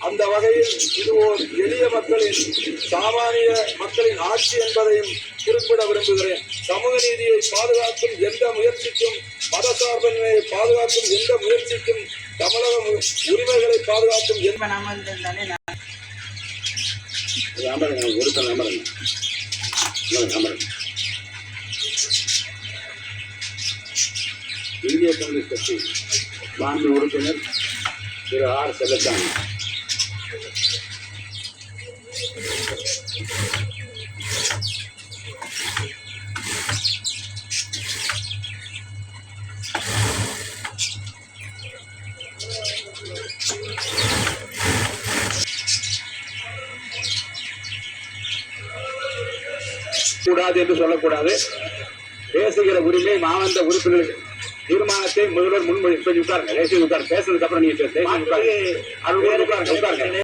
அந்த வகையில் இது ஓர் எளிய மக்களின் சாமானிய மக்களின் ஆட்சி என்பதையும் குறிப்பிட விரும்புகிறேன். சமூக நீதியை பாதுகாக்கும் எந்த முயற்சிக்கும், மதசார்பின்மையை பாதுகாக்கும் எந்த முயற்சிக்கும், தமிழக உரிமைகளை பாதுகாக்கும் இந்திய கம்யூனிஸ்ட் கட்சி மாநில உறுப்பினர் திரு ஆர் செல்லசாமி. கூடாது என்று சொல்லக்கூடாது. பேசுகிற உரிமை மாவட்ட உறுப்பினர் தீர்மானத்தை முதல்வர் முன்மொழி உட்காருங்க. பேசுறதுக்கு அப்புறம் நீங்க உட்காருங்க.